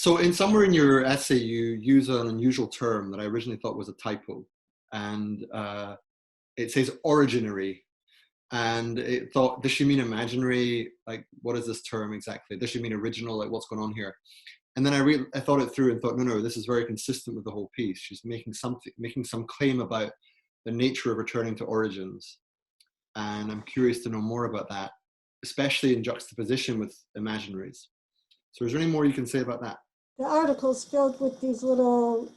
So in somewhere in your essay, you use an unusual term that I originally thought was a typo, and it says originary, and it thought, does she mean imaginary? Like, what is this term exactly? Does she mean original? Like, what's going on here? And then I thought it through and thought, no, this is very consistent with the whole piece. She's making some claim about the nature of returning to origins, and I'm curious to know more about that, especially in juxtaposition with imaginaries. So, is there any more you can say about that? The article's filled with these little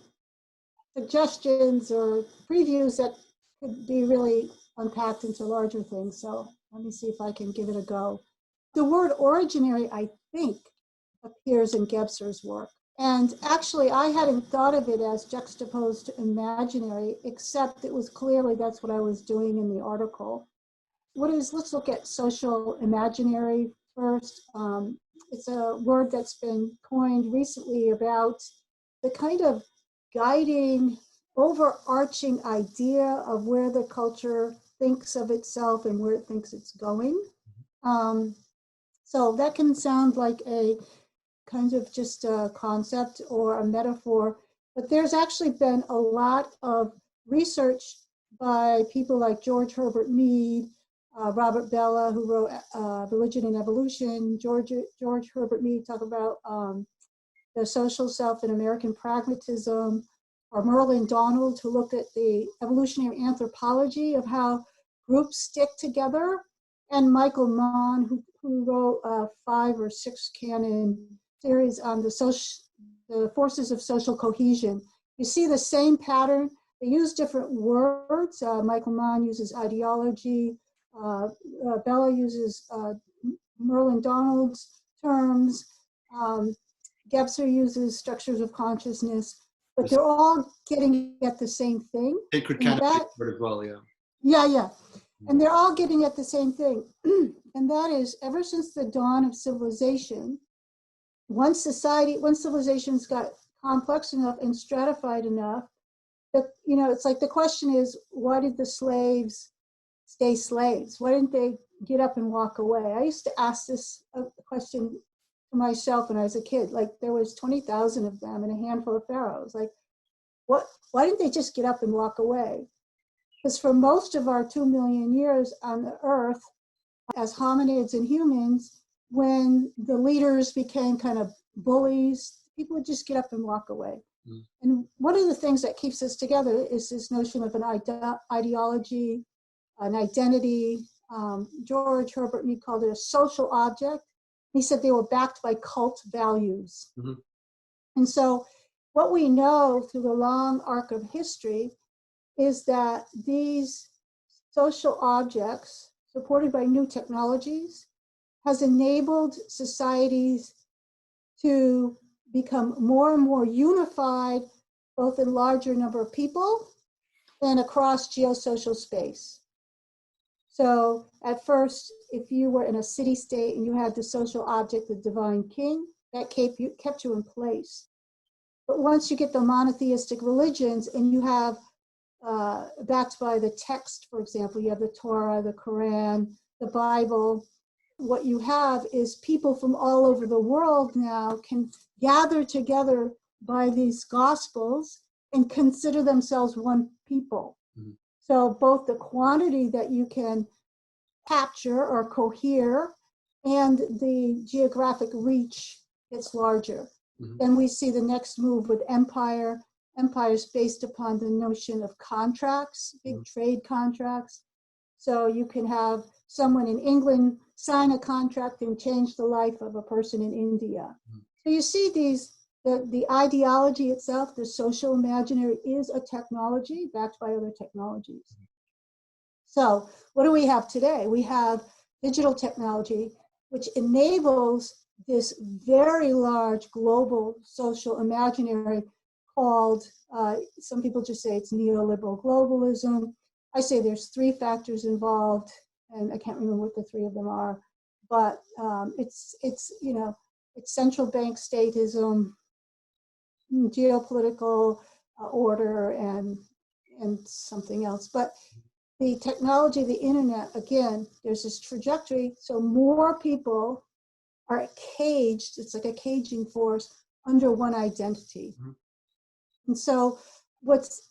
suggestions or previews that could be really unpacked into larger things. So let me see if I can give it a go. The word originary, I think, appears in Gebser's work. And actually, I hadn't thought of it as juxtaposed to imaginary, except it was clearly that's what I was doing in the article. Let's look at social imaginary first. It's a word that's been coined recently about the kind of guiding, overarching idea of where the culture thinks of itself and where it thinks it's going. So that can sound like a kind of just a concept or a metaphor, but there's actually been a lot of research by people like George Herbert Mead, Robert Bellah, who wrote Religion and Evolution, George Herbert Mead talk about the social self in American pragmatism, or Merlin Donald, who looked at the evolutionary anthropology of how groups stick together, and Michael Mann, who wrote a 5 or 6 canon series on the forces of social cohesion. You see the same pattern. They use different words. Michael Mann uses ideology. Bella uses Merlin Donald's terms. Gebser uses structures of consciousness, but they're all getting at the same thing. Sacred canon as well, yeah. Yeah. And they're all getting at the same thing. And that is, ever since the dawn of civilization, once civilizations got complex enough and stratified enough, that, it's like the question is, why did the slaves stay slaves? Why didn't they get up and walk away? I used to ask this question to myself when I was a kid. Like, there was 20,000 of them and a handful of pharaohs. Like, why didn't they just get up and walk away? Because for most of our 2 million years on the earth, as hominids and humans, when the leaders became kind of bullies, people would just get up and walk away. Mm. And one of the things that keeps us together is this notion of an ideology, an identity. George Herbert Mead called it a social object. He said they were backed by cult values. Mm-hmm. And so what we know through the long arc of history is that these social objects, supported by new technologies, has enabled societies to become more and more unified, both in larger number of people and across geosocial space. So at first, if you were in a city-state and you had the social object, the divine king, that kept you in place. But once you get the monotheistic religions and you have, backed by the text, for example, you have the Torah, the Quran, the Bible, what you have is people from all over the world now can gather together by these gospels and consider themselves one people. Mm-hmm. So both the quantity that you can capture or cohere and the geographic reach gets larger. Mm-hmm. Then we see the next move with empire. Empire is based upon the notion of contracts, big mm-hmm. trade contracts. So you can have someone in England sign a contract and change the life of a person in India. Mm-hmm. So you see the ideology itself, the social imaginary, is a technology backed by other technologies. Mm-hmm. So what do we have today? We have digital technology, which enables this very large global social imaginary called, some people just say it's neoliberal globalism. I say there's 3 factors involved, and I can't remember what the 3 of them are, but it's central bank statism, geopolitical order, and something else. But the technology, the internet, again, there's this trajectory. So more people are caged. It's like a caging force under one identity. Mhm. And so what's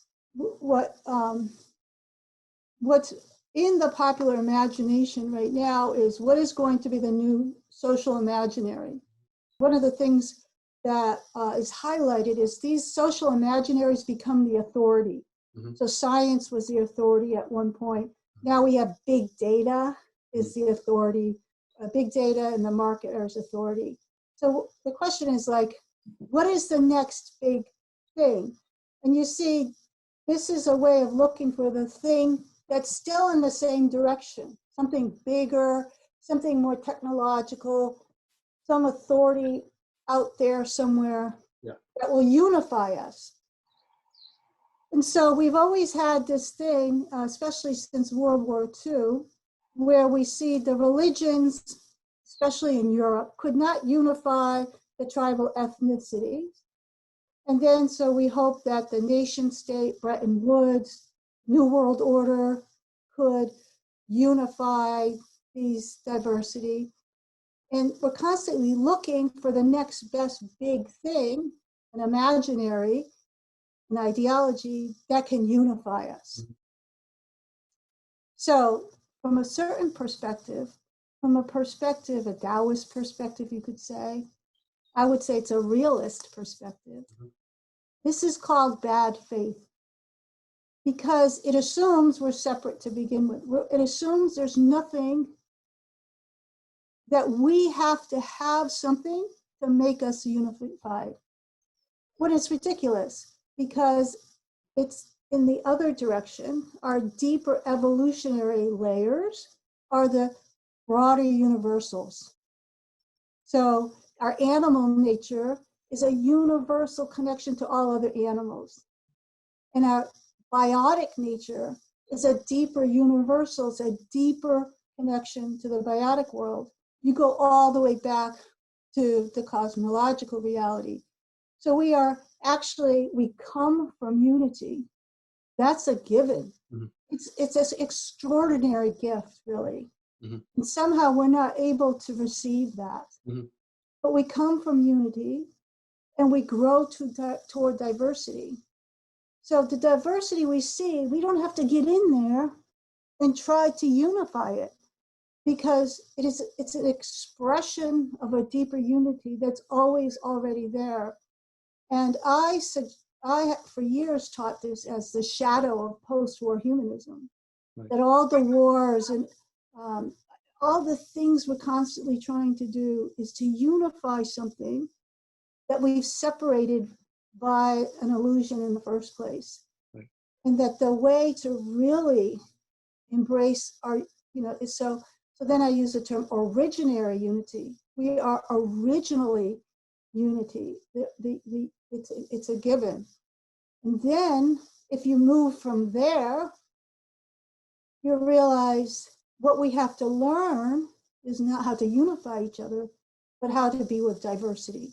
in the popular imagination right now is what is going to be the new social imaginary. One of the things that is highlighted is these social imaginaries become the authority. Mhm. So science was the authority at one point. Now we have big data is the authority. Big data and the market is authority. So the question is like, what is the next big thing? And you see, this is a way of looking for the thing that's still in the same direction, something bigger, something more technological, some authority out there somewhere that will unify us. And so we've always had this thing, especially since World War II, where we see the religions, especially in Europe, could not unify the tribal ethnicities. And then so we hope that the nation state, Bretton Woods, New World Order could unify these diversity. And we're constantly looking for the next best big thing, an imaginary, an ideology that can unify us. Mhm. So from a certain perspective, from a perspective, a Taoist perspective, you could say, I would say it's a realist perspective. Mhm. This is called bad faith because it assumes we're separate to begin with. It assumes there's nothing that we have to have something to make us unified. What is ridiculous because it's in the other direction. Our deeper evolutionary layers are the broader universals. So our animal nature is a universal connection to all other animals. And our biotic nature is a deeper universal, it's a deeper connection to the biotic world. You go all the way back to the cosmological reality. So we are actually, we come from unity. That's a given. Mm-hmm. It's an extraordinary gift, really. Mm-hmm. And somehow we're not able to receive that. Mm-hmm. But we come from unity and we grow toward diversity. So the diversity we see, we don't have to get in there and try to unify it because it's an expression of a deeper unity that's always already there. And I for years taught this as the shadow of post-war humanism, Right. that all the wars and all the things we're constantly trying to do is to unify something that we've separated by an illusion in the first place. Right. And that the way to really embrace our, is so then I use the term originary unity. We are originally unity. It's a given. And then if you move from there, you realize what we have to learn is not how to unify each other, but how to be with diversity.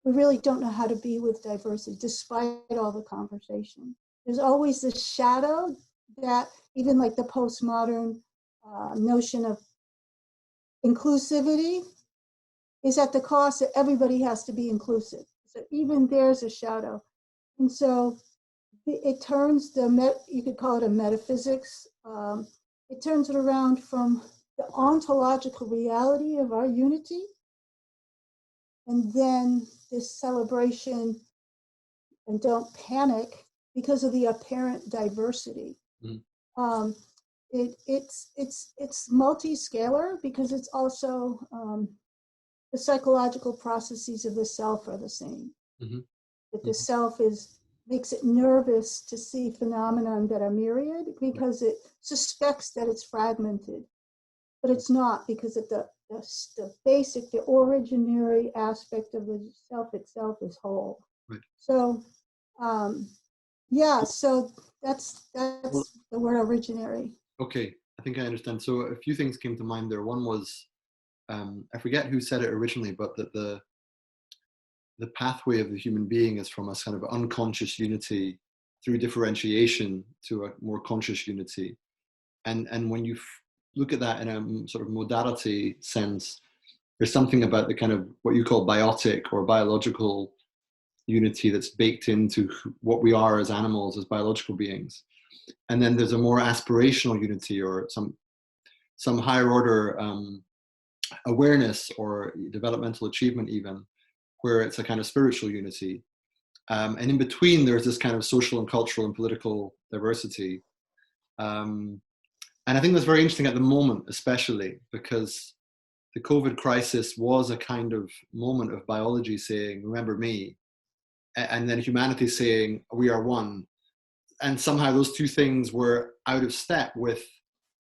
We really don't know how to be with diversity, despite all the conversation. There's always this shadow that even like the postmodern notion of inclusivity is at the cost that everybody has to be inclusive. So even there's a shadow. And so it turns you could call it a metaphysics. It turns it around from the ontological reality of our unity, and then this celebration, and don't panic because of the apparent diversity. Mm-hmm. It's multi-scalar because it's also the psychological processes of the self are the same. Mm-hmm. That the self makes it nervous to see phenomena that are myriad because it suspects that it's fragmented, but it's not, because the basic, the originary aspect of the self itself is whole. Right. So, so that's the word originary. Okay, I think I understand. So a few things came to mind there. One was, I forget who said it originally, but that the pathway of the human being is from a kind of unconscious unity through differentiation to a more conscious unity. And when you look at that in a sort of modality sense, there's something about the kind of what you call biotic or biological unity that's baked into what we are as animals, as biological beings. And then there's a more aspirational unity, or some higher order awareness or developmental achievement even, where it's a kind of spiritual unity. And in between, there's this kind of social and cultural and political diversity. And I think that's very interesting at the moment, especially because the COVID crisis was a kind of moment of biology saying, remember me, and then humanity saying, we are one. And somehow those two things were out of step with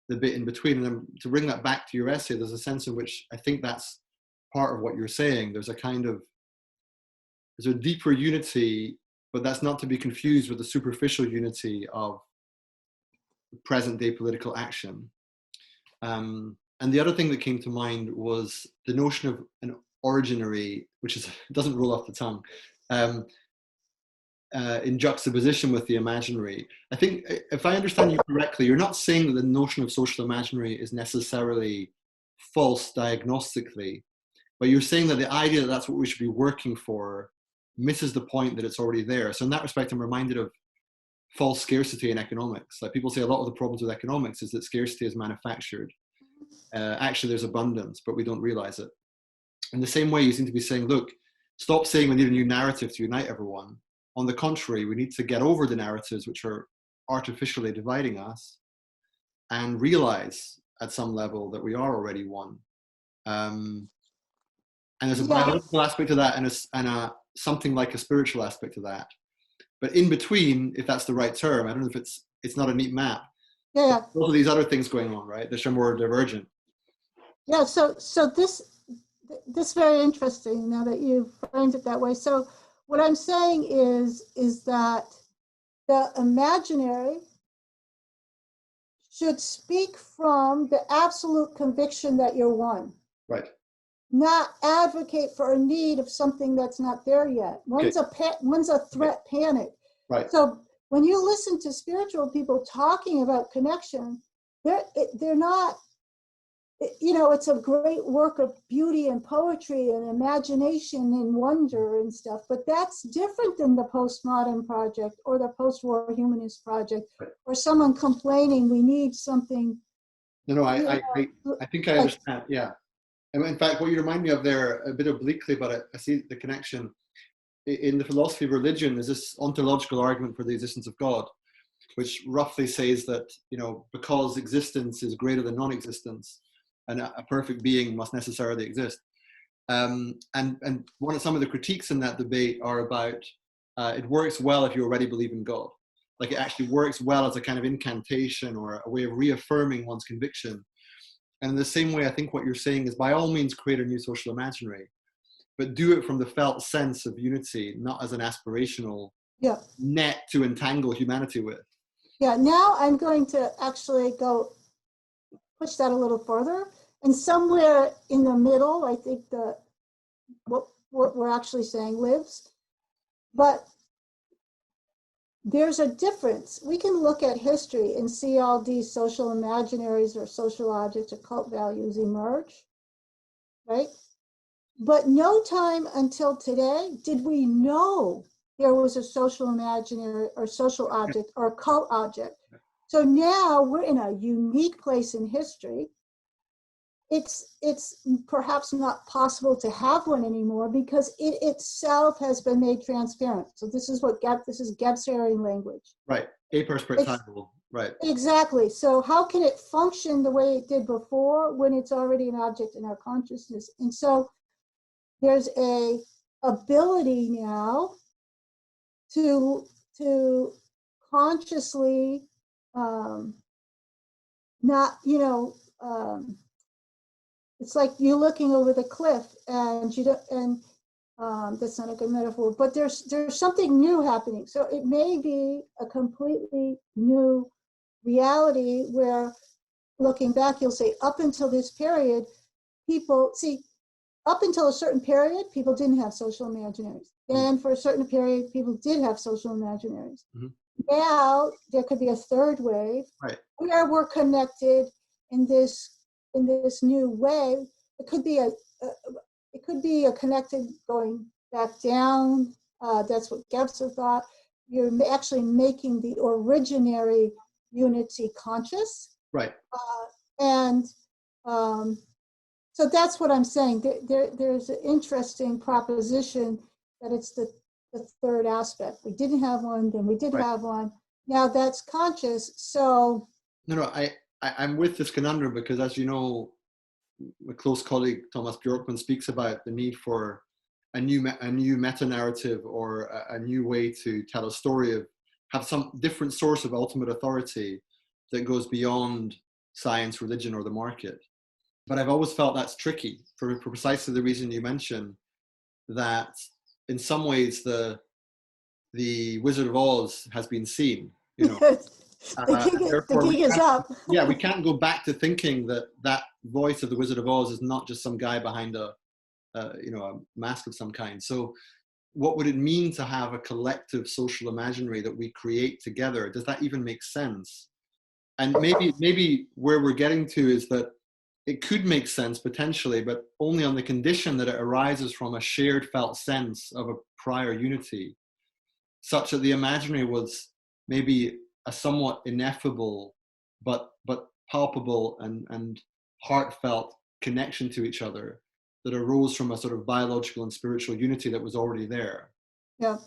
the bit in between. And then to bring that back to your essay, there's a sense in which I think that's part of what you're saying. There's a deeper unity, but that's not to be confused with the superficial unity of present day political action. And the other thing that came to mind was the notion of an originary, which doesn't roll off the tongue, in juxtaposition with the imaginary. I think, if I understand you correctly, you're not saying that the notion of social imaginary is necessarily false diagnostically, but you're saying that the idea that that's what we should be working for misses the point that it's already there. So in that respect, I'm reminded of false scarcity in economics. Like, people say a lot of the problems with economics is that scarcity is manufactured. Actually, there's abundance, but we don't realize it. In the same way, you seem to be saying, look, stop saying we need a new narrative to unite everyone. On the contrary, we need to get over the narratives which are artificially dividing us and realize at some level that we are already one. And there's a biological aspect to that, and a something like a spiritual aspect to that. But in between, if that's the right term, I don't know if it's not a neat map. Yeah. Both of these other things going on, right? They're more divergent. Yeah. So this very interesting now that you framed it that way. So what I'm saying is that the imaginary should speak from the absolute conviction that you're one. Right. Not advocate for a need of something that's not there yet. One's a threat panic. Right. So when you listen to spiritual people talking about connection, they're not, it's a great work of beauty and poetry and imagination and wonder and stuff, but that's different than the postmodern project or the post-war humanist project, right, or someone complaining we need something. No, I think I understand. Yeah. And in fact, what you remind me of there, a bit obliquely, but I see the connection. In the philosophy of religion, there's this ontological argument for the existence of God, which roughly says that, because existence is greater than non-existence, and a perfect being must necessarily exist. And some of the critiques in that debate are about, it works well if you already believe in God. Like, it actually works well as a kind of incantation or a way of reaffirming one's conviction. And in the same way, I think what you're saying is, by all means, create a new social imaginary, but do it from the felt sense of unity, not as an aspirational net to entangle humanity with. Yeah, now I'm going to actually push that a little further. And somewhere in the middle, I think what we're actually saying lives. But there's a difference. We can look at history and see all these social imaginaries or social objects or cult values emerge, right? But no time until today did we know there was a social imaginary or social object or a cult object. So now we're in a unique place in history. It's perhaps not possible to have one anymore because it itself has been made transparent. So this is Gebserian language. Right, a perspectival, right. Exactly. So how can it function the way it did before when it's already an object in our consciousness? And so there's a ability now to consciously not, it's like you looking over the cliff and that's not a good metaphor, but there's something new happening. So it may be a completely new reality where, looking back, you'll say, up until this period, up until a certain period, people didn't have social imaginaries. And for a certain period, people did have social imaginaries. Mm-hmm. Now there could be a third wave, right, where we're connected in this new way. It could be a connected going back down That's what Gebser thought. You're actually making the originary unity conscious. Right. And so that's what I'm saying. There's an interesting proposition that it's the third aspect. We didn't have one, then we did Right. have one. Now that's conscious. So No, I'm with this conundrum because, as you know, my close colleague Thomas Bjorkman speaks about the need for a new meta narrative, or a new way to tell a story, of have some different source of ultimate authority that goes beyond science, religion, or the market. But I've always felt that's tricky for precisely the reason you mentioned, that in some ways the Wizard of Oz has been seen, you know. the gig is up. Yeah, we can't go back to thinking that that voice of the Wizard of Oz is not just some guy behind a mask of some kind. So what would it mean to have a collective social imaginary that we create together? Does that even make sense? And maybe where we're getting to is that it could make sense potentially, but only on the condition that it arises from a shared felt sense of a prior unity, such that the imaginary was maybe a somewhat ineffable but palpable and heartfelt connection to each other that arose from a sort of biological and spiritual unity that was already there. Yeah.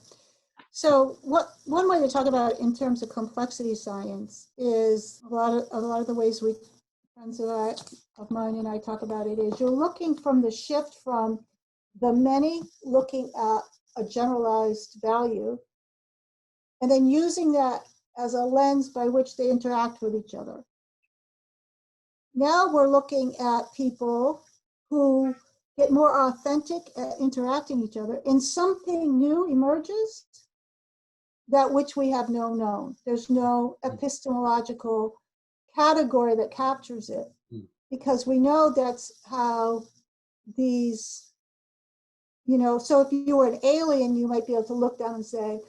So one way to talk about it in terms of complexity science is a lot of the ways friends of mine and I talk about it is you're looking from the shift from the many looking at a generalized value and then using that as a lens by which they interact with each other. Now we're looking at people who get more authentic at interacting with each other, and something new emerges, that which we have no known. There's no epistemological category that captures it, because we know that's how these, so if you were an alien, you might be able to look down and say,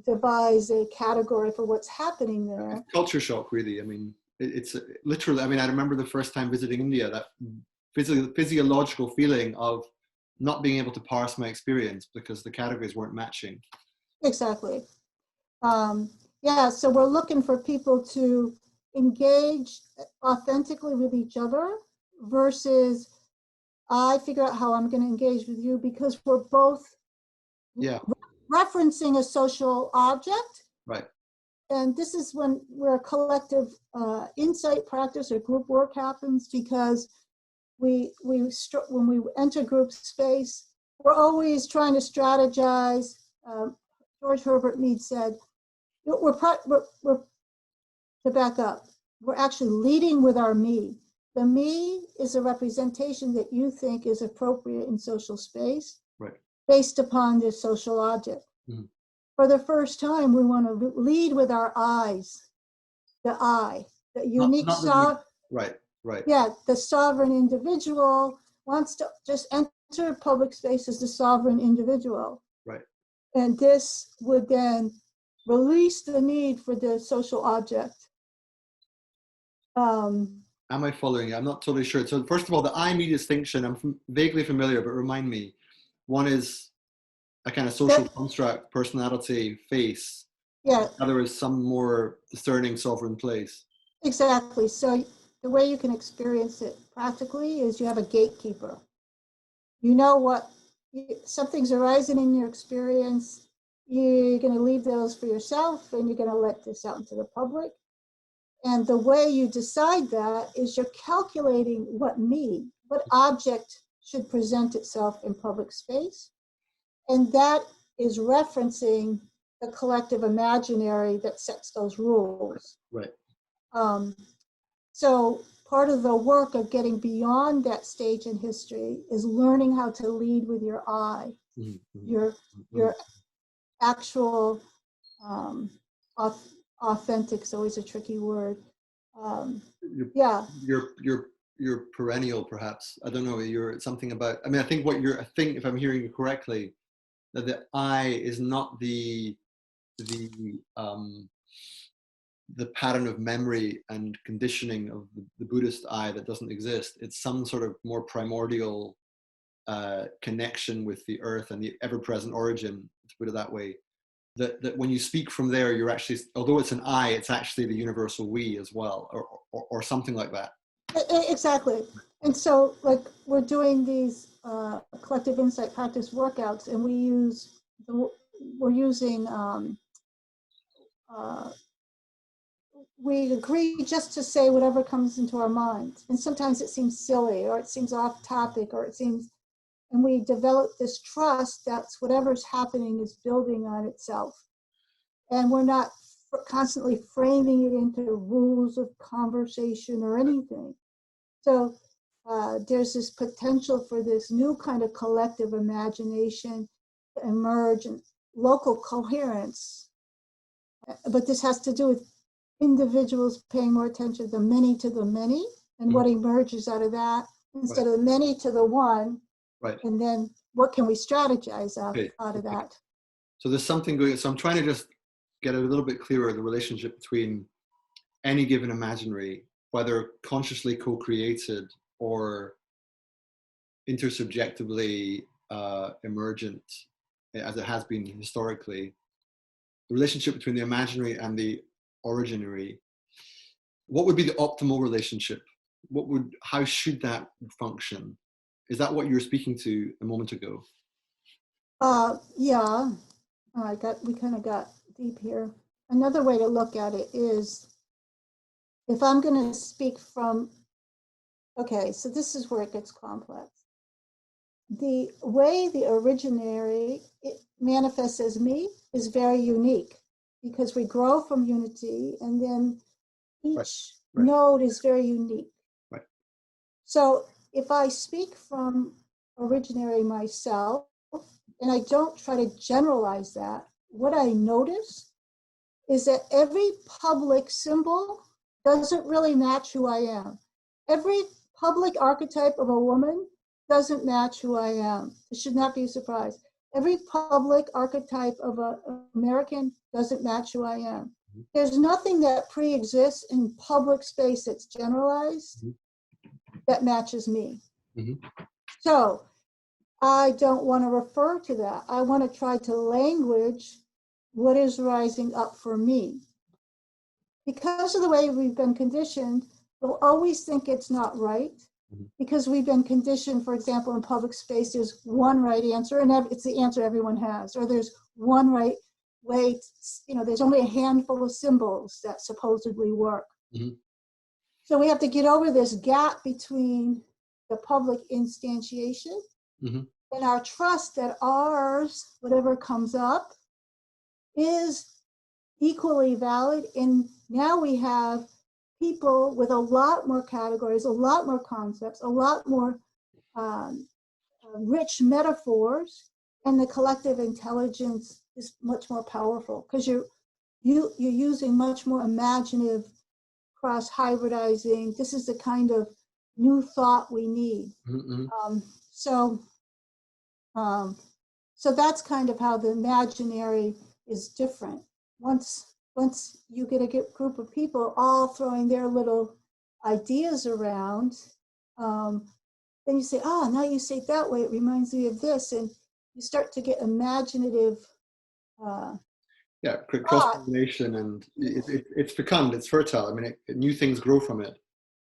devise a category for what's happening there. It's culture shock, really. I mean, it's literally, I mean, I remember the first time visiting India, that physiological feeling of not being able to parse my experience because the categories weren't matching. Exactly. Yeah, so we're looking for people to engage authentically with each other versus I figure out how I'm going to engage with you because we're both referencing a social object. Right. And this is where collective insight practice or group work happens, because when we enter group space, we're always trying to strategize. George Herbert Mead said, we're to back up, we're actually leading with our me. The me is a representation that you think is appropriate in social space, right, based upon this social object. Mm-hmm. For the first time, we want to lead with our eyes, the I, the unique right. Yeah, the sovereign individual wants to just enter public space as the sovereign individual. Right. And this would then release the need for the social object. Am I following you? I'm not totally sure. So first of all, the I-me distinction, I'm vaguely familiar, but remind me. One is a kind of social construct, personality, face. Yeah. The other is some more discerning sovereign place. Exactly. So the way you can experience it practically is you have a gatekeeper. You know what, something's arising in your experience, you're going to leave those for yourself and you're going to let this out into the public. And the way you decide that is you're calculating what object should present itself in public space. And that is referencing the collective imaginary that sets those rules. Right. So part of the work of getting beyond that stage in history is learning how to lead with your eye, your actual authentic is always a tricky word. You're perennial, perhaps. I don't know. You're something about. I mean, I think I think if I'm hearing you correctly, that the I is not the pattern of memory and conditioning of the Buddhist I that doesn't exist. It's some sort of more primordial connection with the earth and the ever-present origin to put it that way, that when you speak from there, you're actually, although it's an I, it's actually the universal we as well, or something like that. Exactly. And so, like, we're doing these collective insight practice workouts, and we're using uh, we agree just to say whatever comes into our minds. And sometimes it seems silly, or it seems off topic, or it seems, and we develop this trust that's whatever's happening is building on itself. And we're not constantly framing it into rules of conversation or anything. So there's this potential for this new kind of collective imagination to emerge and local coherence. But this has to do with individuals paying more attention to the many, and what emerges out of that instead of the many to the one. Right. And then what can we strategize out of that? So there's something going on. So I'm trying to just get a little bit clearer the relationship between any given imaginary, whether consciously co-created or intersubjectively emergent, as it has been historically, the relationship between the imaginary and the originary. What would be the optimal relationship? How should that function? Is that what you were speaking to a moment ago? Yeah. We kind of got deep here. Another way to look at it is, if I'm going to speak from, okay, so this is where it gets complex. The way the originary it manifests as me is very unique, because we grow from unity, and then each node is very unique. Right. So if I speak from originary myself, and I don't try to generalize that, what I notice is that every public symbol doesn't really match who I am. Every public archetype of a woman doesn't match who I am. It should not be a surprise. Every public archetype of an American doesn't match who I am. There's nothing that pre-exists in public space that's generalized that matches me. So I don't want to refer to that. I want to try to language what is rising up for me. Because of the way we've been conditioned, we'll always think it's not right, because we've been conditioned, for example, in public space, there's one right answer, and it's the answer everyone has, or there's one right way, there's only a handful of symbols that supposedly work. So we have to get over this gap between the public instantiation and our trust that ours, whatever comes up, is equally valid. And now we have people with a lot more categories, a lot more concepts, a lot more rich metaphors, and the collective intelligence is much more powerful, because you're using much more imaginative cross-hybridizing. This is the kind of new thought we need. So that's kind of how the imaginary is different. Once you get a group of people all throwing their little ideas around, then you say, oh, now you say it that way, it reminds me of this, and you start to get imaginative cross-pollination, and it's fecund, it's fertile. I mean, new things grow from it.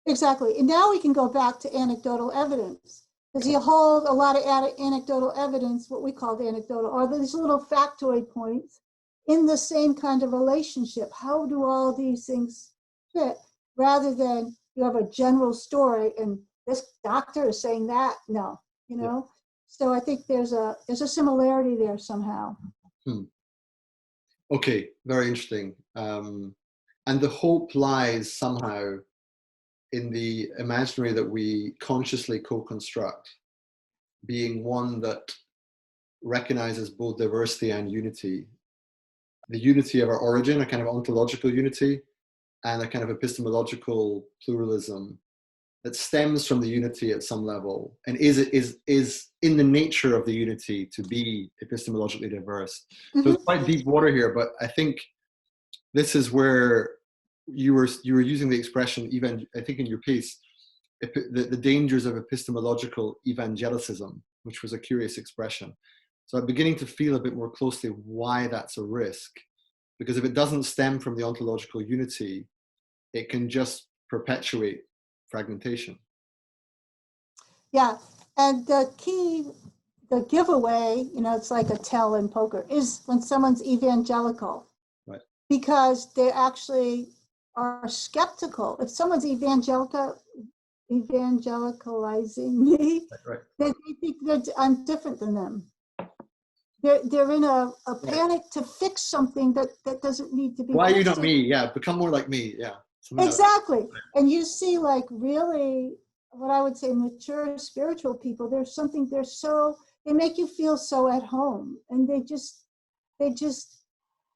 Exactly. And now we can go back to anecdotal evidence, because you hold a lot of anecdotal evidence, what we call the anecdotal, or these little factoid points in the same kind of relationship. How do all these things fit, rather than you have a general story and this doctor is saying that? No, So I think there's a similarity there somehow. Okay, very interesting. And the hope lies somehow in the imaginary that we consciously co-construct, being one that recognizes both diversity and unity. The unity of our origin, a kind of ontological unity, and a kind of epistemological pluralism that stems from the unity at some level, and is in the nature of the unity to be epistemologically diverse. So it's quite deep water here, but I think this is where you were using the expression, even I think in your piece, the dangers of epistemological evangelicism, which was a curious expression. So I'm beginning to feel a bit more closely why that's a risk. Because if it doesn't stem from the ontological unity, it can just perpetuate fragmentation. Yeah, and the giveaway, it's like a tell in poker, is when someone's evangelical. Right. Because they actually are skeptical. If someone's evangelicalizing me, Right. they think that I'm different than them. They're in a panic to fix something that doesn't need to be Why are you fixed. not me? Yeah, become more like me. Yeah. Exactly. Like and you see, like, really what I would say mature spiritual people, there's something, they make you feel so at home, and they just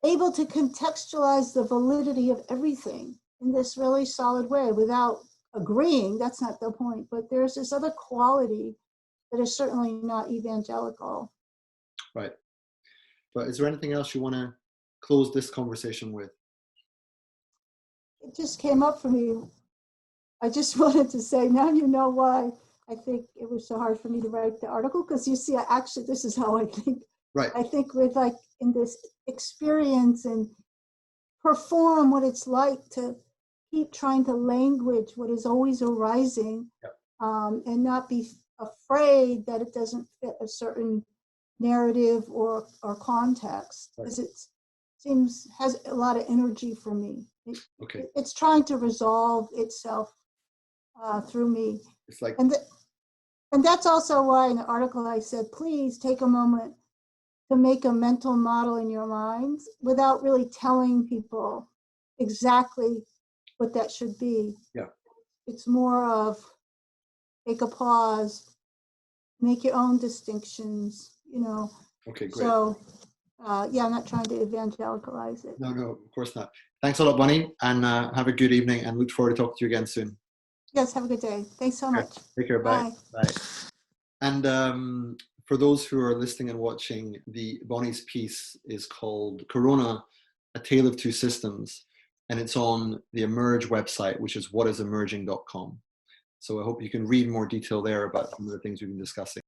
able to contextualize the validity of everything in this really solid way without agreeing. That's not the point, but there's this other quality that is certainly not evangelical. Right. But is there anything else you want to close this conversation with? It just came up for me. I just wanted to say, now you know why I think it was so hard for me to write the article, because you see, this is how I think. Right. I think with, like, in this experience and perform what it's like to keep trying to language what is always arising. Yep. And not be afraid that it doesn't fit a certain narrative or context, because it has a lot of energy for me. It's trying to resolve itself through me. It's like, and that's also why in the article I said, please take a moment to make a mental model in your minds without really telling people exactly what that should be. Yeah. It's more of take a pause, make your own distinctions, Okay, great. So, I'm not trying to evangelicalize it. No, of course not. Thanks a lot, Bonnie, and have a good evening, and look forward to talking to you again soon. Yes, have a good day. Thanks so much. Take care. Bye. Bye. And for those who are listening and watching, Bonnie's piece is called Corona, A Tale of Two Systems, and it's on the Emerge website, which is whatisemerging.com. So I hope you can read more detail there about some of the things we've been discussing.